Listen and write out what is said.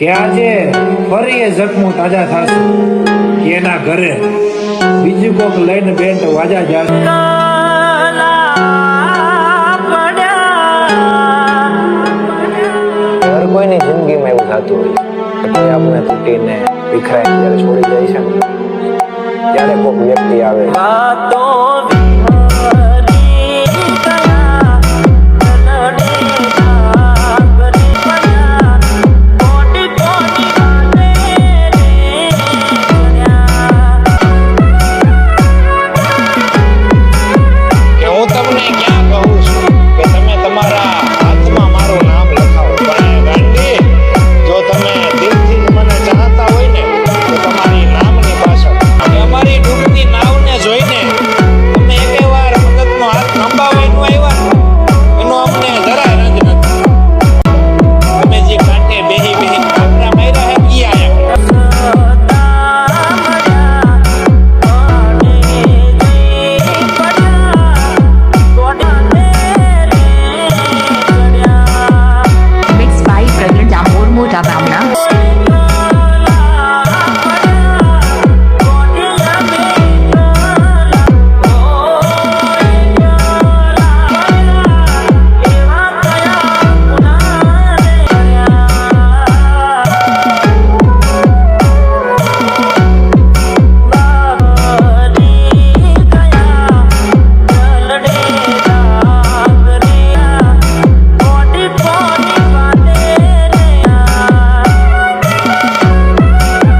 કે આજે ફરી એ જખમું તાજા થશે એના ઘરે બીજું કોક લઈને બેન તો વાજા જશે. હર કોઈની જિંદગીમાં એવું થતું હોય કે કોઈ આપણે તૂટીને વિખરાઈને જ્યારે છોડી જાય છે ને ત્યારે કોઈક વ્યક્તિ આવે